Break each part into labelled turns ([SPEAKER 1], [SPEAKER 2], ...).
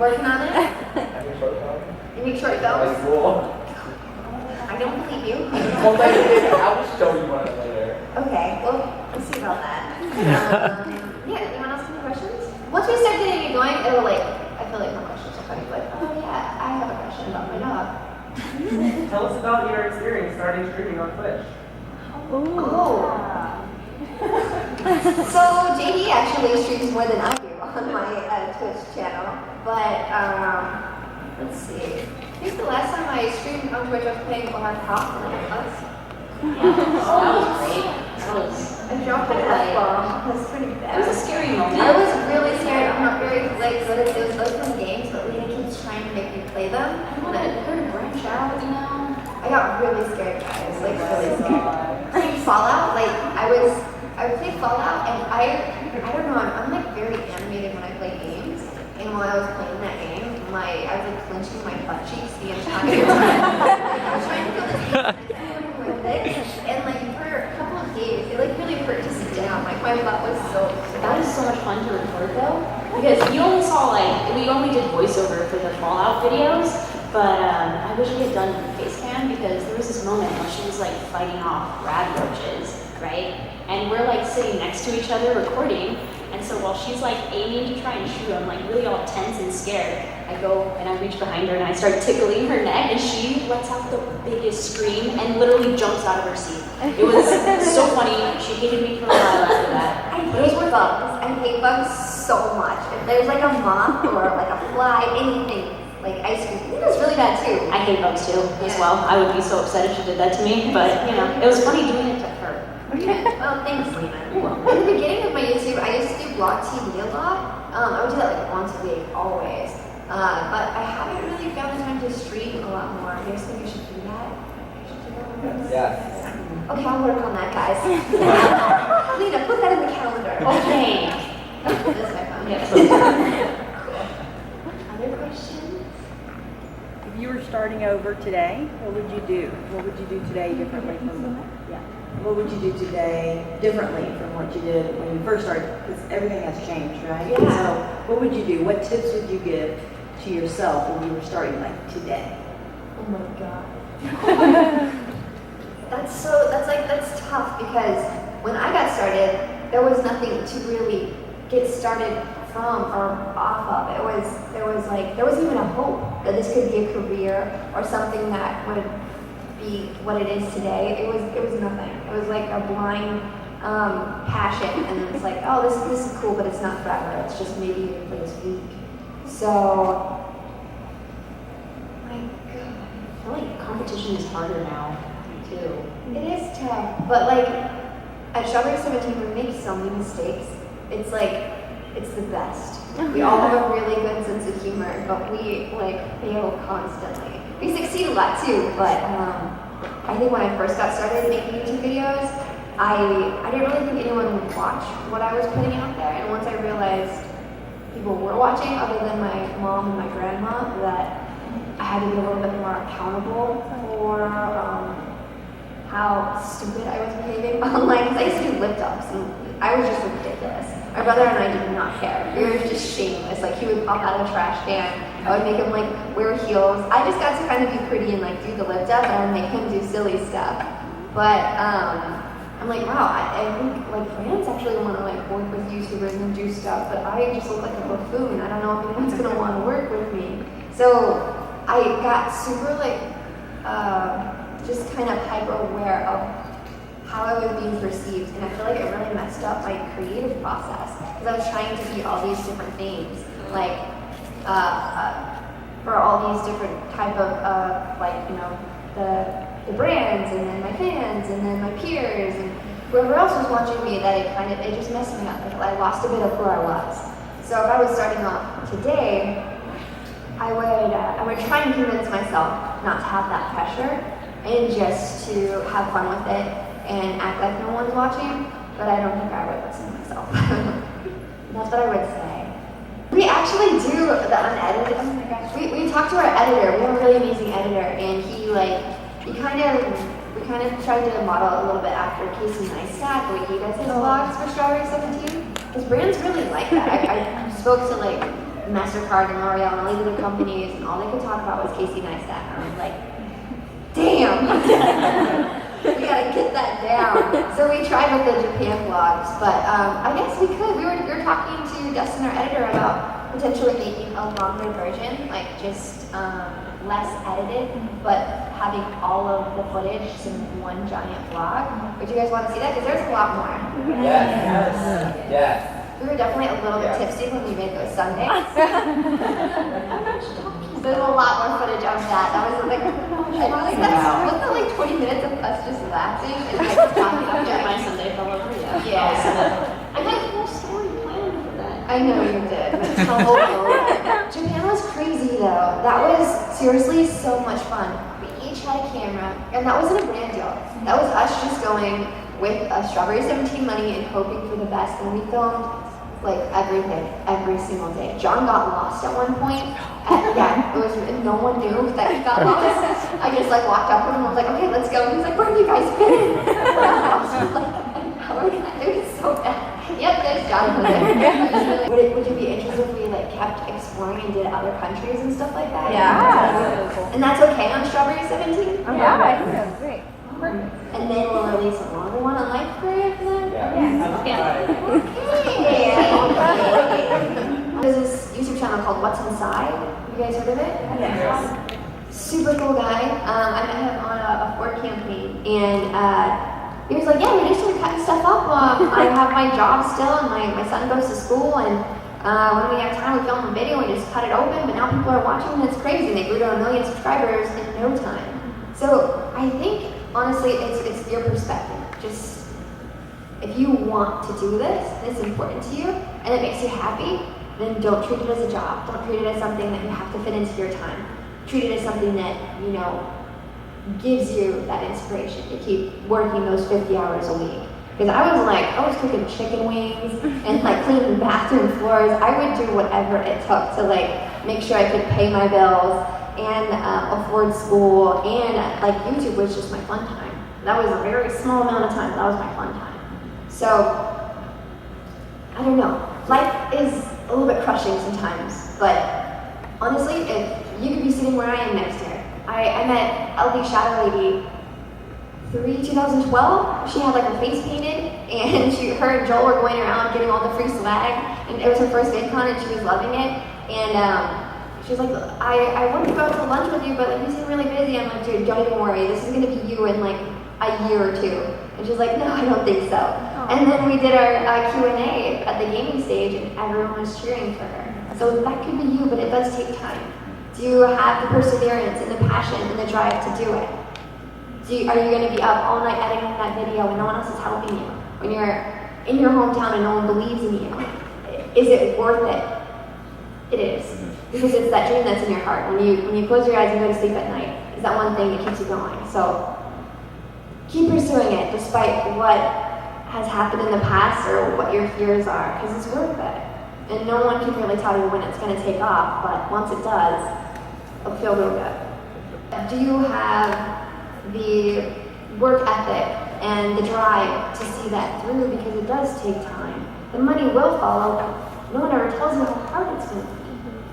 [SPEAKER 1] Working on it?
[SPEAKER 2] I make short films.
[SPEAKER 1] You make short films?
[SPEAKER 2] Like, cool.
[SPEAKER 1] I don't believe you.
[SPEAKER 2] Well, I will show you one later.
[SPEAKER 1] Okay, well, we'll see about that. Yeah, anyone else have any questions? Once we start getting it going, it'll like, I feel like more questions will come. Like, oh yeah, I have a question about my dog.
[SPEAKER 2] Tell us about your experience starting streaming on Twitch.
[SPEAKER 1] Oh. So JD actually streams more than I do on my Twitch channel, but let's see. I think the last time I streamed on Twitch, I was playing Black Hawk and I was.
[SPEAKER 3] Yeah, that was great. That was.
[SPEAKER 1] I dropped an F-bomb. It was pretty bad.
[SPEAKER 3] It was a scary moment.
[SPEAKER 1] I was really scared. I'm not very like good at those open games, but Lena keeps trying to make me play them.
[SPEAKER 3] I want to branch out, you know.
[SPEAKER 1] I got really scared, guys. Like really scared. Playing Fallout, like I would play Fallout, and I don't know. I'm like very animated when I play games, and while I was playing that game, I was like clenching my butt cheeks the entire time. I was trying to feel this, and like for a couple of days, it like really hurt to sit down. Like my butt was so.
[SPEAKER 3] That was so much fun to record though, because we only did voiceover for the Fallout videos, but I wish we had done face cam because there was this moment where she was like fighting off rad roaches, right? And we're like sitting next to each other recording, and so while she's like aiming to try and shoot, I'm like really all tense and scared. I go and I reach behind her and I start tickling her neck, and she lets out the biggest scream and literally jumps out of her seat. It was so funny. She hated me for a while after that.
[SPEAKER 1] I hate bugs. I hate bugs so much. If there's like a moth or like a fly, anything, like ice cream, it was really bad too.
[SPEAKER 3] I hate bugs too, as well. I would be so upset if she did that to me, but you know, it was funny doing it to her.
[SPEAKER 1] Well, thanks, Lena.
[SPEAKER 3] You're welcome.
[SPEAKER 1] At the beginning of my YouTube, I used to do blog TV a lot. I would do that like once a week, always. But I haven't really found the time to stream a lot more. You guys think I should do that?
[SPEAKER 2] Yes.
[SPEAKER 1] Okay, I'll work on that, guys. Lena, put that in the calendar.
[SPEAKER 3] Okay.
[SPEAKER 1] That's my phone.
[SPEAKER 3] Yeah.
[SPEAKER 1] Cool. Other questions?
[SPEAKER 4] If you were starting over today, what would you do? What would you do today differently from What would you do today differently from what you did when you first started? Because everything has changed, right?
[SPEAKER 1] Yeah.
[SPEAKER 4] So what would you do? What tips would you give to yourself when you were starting, like today?
[SPEAKER 1] Oh my god. That's tough because when I got started, there was nothing to really get started from or off of. There wasn't even a hope that this could be a career or something that would be what it is today. It was nothing. It was like a blind passion, and it's like, oh, this is cool, but it's not forever. It's just maybe for this week. So, my God,
[SPEAKER 3] I feel like competition is harder now, too.
[SPEAKER 1] it is tough. But like at Strawburry 17, we make so many mistakes. It's like it's the best. We all have a really good sense of humor, but we like fail constantly. We succeed a lot too, but I think when I first got started making YouTube videos, I didn't really think anyone would watch what I was putting out there. And once I realized people were watching, other than my mom and my grandma, that I had to be a little bit more accountable for how stupid I was behaving online. Because I used to do lip dubs, and I was just ridiculous. My brother and I did not care. We were just shameless. Like, he would pop out of the trash can. I would make him like wear heels. I just got to kind of be pretty and like do the lip dub, and I would make him do silly stuff. But I'm like, wow, I think like brands actually want to like work with YouTubers and do stuff, but I just look like a buffoon. I don't know if anyone's gonna want to work with me. So I got super like just kind of hyper aware of how I was being perceived, and I feel like it really messed up my creative process because I was trying to be all these different things, like for all these different type of like, you know, the brands, and then my fans, and then my peers, and whoever else was watching me. That it just messed me up. Like, I lost a bit of who I was. So if I was starting off today, I would try and convince myself not to have that pressure and just to have fun with it and act like no one's watching, but I don't think I would listen to myself. That's what I would say. We actually do the unedited. Oh my gosh. We talked to our editor. We have a really amazing editor, and we kind of tried to model a little bit after Casey Neistat, the way he does his vlogs for Strawburry 17. Because brands really like that. I spoke to like MasterCard and L'Oreal and all these other companies, and all they could talk about was Casey Neistat. And I was like, damn, we gotta get that down. So we tried with the Japan vlogs, but I guess we could. We were talking to Dustin, our editor, about potentially making a longer version, like just less edited, but having all of the footage just in one giant vlog. Would you guys want to see that? Because there's a lot more.
[SPEAKER 2] Yes. Yes.
[SPEAKER 1] We were definitely a little bit tipsy when we made those Sundays. There's a lot more footage of that. That was like, wasn't that like 20 minutes of us just laughing and like talking about
[SPEAKER 3] After my
[SPEAKER 1] it?
[SPEAKER 3] Sunday fell over, yeah.
[SPEAKER 1] Yeah.
[SPEAKER 3] I had a whole story planned for that.
[SPEAKER 1] I know you did. But tell Japan was crazy though. That was seriously so much fun. We each had a camera, and that wasn't a brand deal. That was us just going with a Strawburry 17 money and hoping for the best. And we filmed like everything, every single day. John got lost at one point. Yeah, it was, and no one knew that he got lost. I just like walked up with him and was like, okay, let's go. And he's like, where have you guys been? It was so bad. Yep, there's John. Would you be interested if we like kept exploring and did other countries and stuff like that?
[SPEAKER 4] Yeah.
[SPEAKER 1] And that's okay on Strawburry 17?
[SPEAKER 4] Yeah, I think that's great.
[SPEAKER 1] And then we'll release a longer one on Life Career for that? There's this YouTube channel called What's Inside. You guys heard of it?
[SPEAKER 4] Yes.
[SPEAKER 1] Super cool guy. I met him on a Ford campaign, and he was like, yeah, we just started cutting stuff up. I have my job still, and my son goes to school, and when we have time, we film a video and just cut it open, but now people are watching, and it's crazy. They grew to 1 million subscribers in no time. So I think, honestly, it's your perspective. Just, if you want to do this, and it's important to you, and it makes you happy, then don't treat it as a job. Don't treat it as something that you have to fit into your time. Treat it as something that, you know, gives you that inspiration to keep working those 50 hours a week. Because I was cooking chicken wings and like cleaning bathroom floors. I would do whatever it took to like make sure I could pay my bills and afford school, and like YouTube was just my fun time. That was a very small amount of time. That was my fun time. So, I don't know. Life is a little bit crushing sometimes, but honestly, if you could be sitting where I am next year. I met LD Shadow Lady 2012. She had like her face painted, and her and Joel were going around getting all the free swag, and it was her first VidCon, and she was loving it. And she was like, I want to go out to lunch with you, but like, you seem really busy. I'm like, dude, don't even worry. This is going to be you in like a year or two. And she's like, no, I don't think so. Aww. And then we did our Q&A at the gaming stage, and everyone was cheering for her. So that could be you, but it does take time. Do you have the perseverance and the passion and the drive to do it? Are you going to be up all night editing that video when no one else is helping you? When you're in your hometown and no one believes in you? Is it worth it? It is. Because it's that dream that's in your heart. When you close your eyes and go to sleep at night, it's that one thing that keeps you going. So keep pursuing it despite what has happened in the past or what your fears are, because it's worth it. And no one can really tell you when it's going to take off, but once it does, it'll feel real good. Do you have the work ethic and the drive to see that through? Because it does take time. The money will follow, but no one ever tells you how hard it's going to be.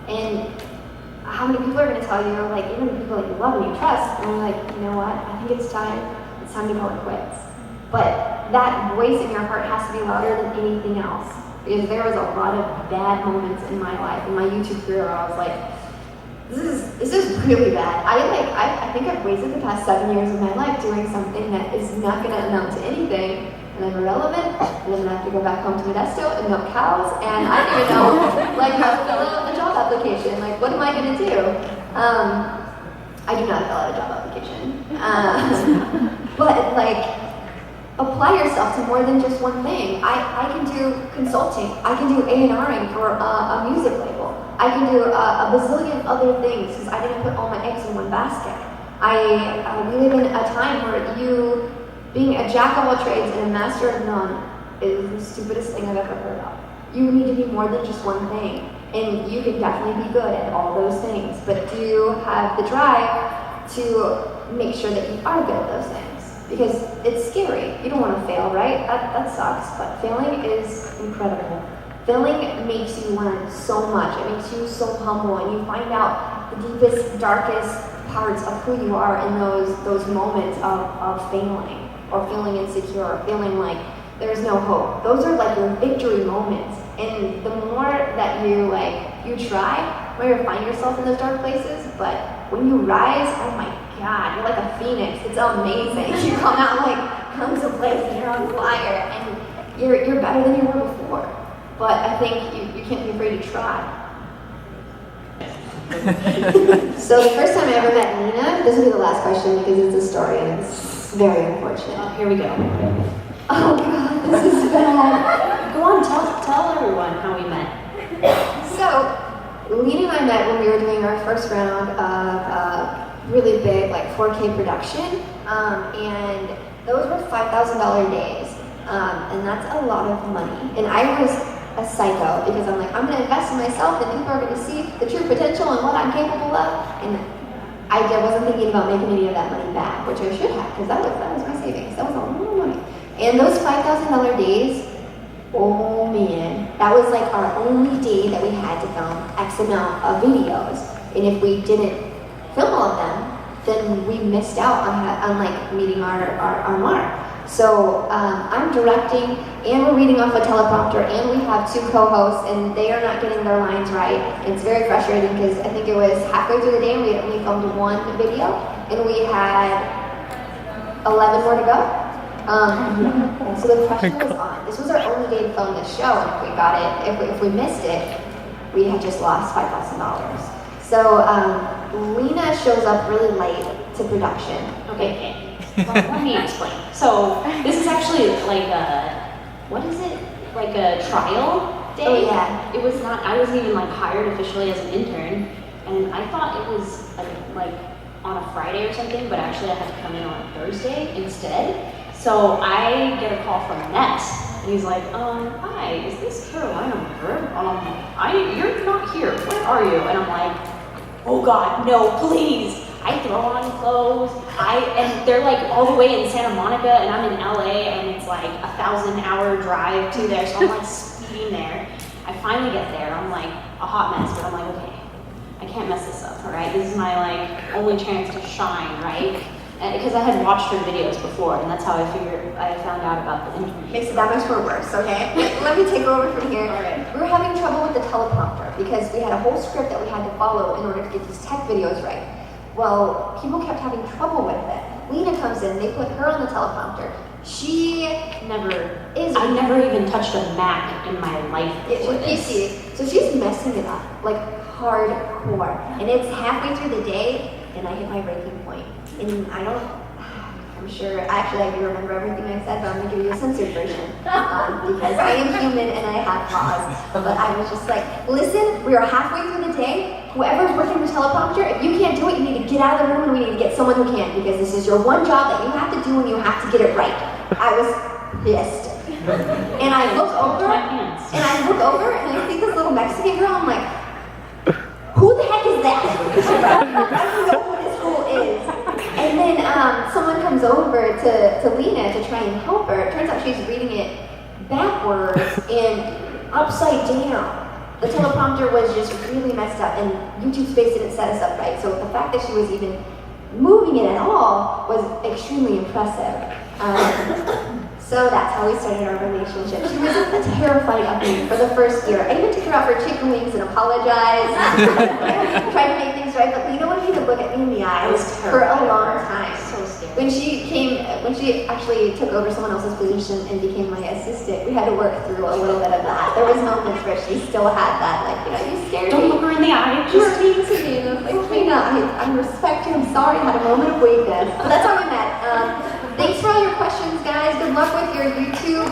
[SPEAKER 1] And how many people are going to tell you, like even the people that you love and you trust, and you're like, you know what, I think it's time to call it quits. But that voice in your heart has to be louder than anything else. Because there was a lot of bad moments in my life, in my YouTube career, where I was like, this is really bad. I think I've wasted the past 7 years of my life doing something that is not going to amount to anything, and I'm irrelevant, and I'm going to have to go back home to Modesto and milk cows, and I don't even know, like, how to fill out a job application. Like, what am I going to do? I do not fill out a job application. But, like, apply yourself to more than just one thing. I can do consulting. I can do A&Ring for a music label. I can do a bazillion other things because I didn't put all my eggs in one basket. We live in a time where you, being a jack of all trades and a master of none, is the stupidest thing I've ever heard of. You need to be more than just one thing. And you can definitely be good at all those things. But do you have the drive to make sure that you are good at those things? Because it's scary. You don't want to fail, right? That sucks. But failing is incredible. filming makes you learn so much. It makes you so humble, and you find out the deepest, darkest parts of who you are in those moments of failing, or feeling insecure, or feeling like there's no hope. Those are like your victory moments. And the more that you try, the more you find yourself in those dark places. But when you rise, oh my God, you're like a phoenix. It's amazing. You come out like comes to place and you're on fire, and you're better than you were before. But I think you can't be afraid to try. So the first time I ever met Nina, this will be the last question because it's a story and it's very unfortunate.
[SPEAKER 3] Oh, here we go.
[SPEAKER 1] Oh God, this is bad.
[SPEAKER 3] Go on, tell everyone how we met.
[SPEAKER 1] So, Lena and I met when we were doing our first round of really big, like 4K production, and those were $5,000 days, and that's a lot of money. And I was a psycho because I'm like, I'm going to invest in myself, and people are going to see the true potential and what I'm capable of. And I wasn't thinking about making any of that money back, which I should have, because that was my savings. That was a lot of money. And those $5,000 days, oh man, that was like our only day that we had to film X amount of videos. And if we didn't film all of them, then we missed out on like meeting our mark. So I'm directing, and we're reading off a teleprompter, and we have 2 co-hosts, and they are not getting their lines right. It's very frustrating because I think it was halfway through the day and we only filmed 1 video, and we had 11 more to go. And so the pressure was on. This was our only day to film this show, and if we got it, if we missed it, we had just lost $5,000. So Lena shows up really late to production.
[SPEAKER 3] Okay. Well, let me explain. So this is actually like what is it? Like a trial day.
[SPEAKER 1] Oh yeah.
[SPEAKER 3] It was not. I wasn't even like hired officially as an intern, and I thought it was like on a Friday or something, but actually I had to come in on a Thursday instead. So I get a call from Ness, and he's like, hi, is this Carolina Murder? You're not here. Where are you? And I'm like, oh God, no, please. I throw on clothes, and they're like all the way in Santa Monica, and I'm in LA, and it's like a 1,000-hour drive to there, so I'm like speeding there. I finally get there, I'm like a hot mess, but I'm like, okay, I can't mess this up, all right? This is my like only chance to shine, right? Because I had watched her videos before, and that's how I found out about the interview.
[SPEAKER 1] Makes it that much more worse, okay? Let me take over from here.
[SPEAKER 3] All right.
[SPEAKER 1] We were having trouble with the teleprompter because we had a whole script that we had to follow in order to get these tech videos right. Well, people kept having trouble with it. Lena comes in, they put her on the teleprompter.
[SPEAKER 3] I never even touched a Mac in my life before this.
[SPEAKER 1] PC. So she's messing it up, like hardcore. And it's halfway through the day, and I hit my breaking point. And I'm sure, actually I do remember everything I said, but I'm gonna give you a censored version. Because I am human and I have flaws. But I was just like, listen, we are halfway through the day. Whoever's working the teleprompter, if you can't do it, you need to get out of the room and we need to get someone who can, because this is your one job that you have to do and you have to get it right. I was pissed. And I look over and I see this little Mexican girl, I'm like, who the heck is that? I don't know who this fool is. And then someone comes over to Lena to try and help her. It turns out she's reading it backwards and upside down. The teleprompter was just really messed up, and YouTube Space didn't set us up right. So the fact that she was even moving it at all was extremely impressive. So that's how we started our relationship. She was terrified of me for the first year. I even took her out for chicken wings and apologized. Tried to make things right, but Lena wouldn't even look at me in the eyes for a long time.
[SPEAKER 3] So scary.
[SPEAKER 1] When she actually took over someone else's position and became my assistant, we had to work through a little bit of that. There was moments where she still had that, like, you scared me.
[SPEAKER 3] Don't look her in the eye.
[SPEAKER 1] You're mean to me. Like, Lena, I respect you. I'm sorry. I had a moment of weakness. But that's how we met. Thanks for all your questions, guys. Good luck with your YouTube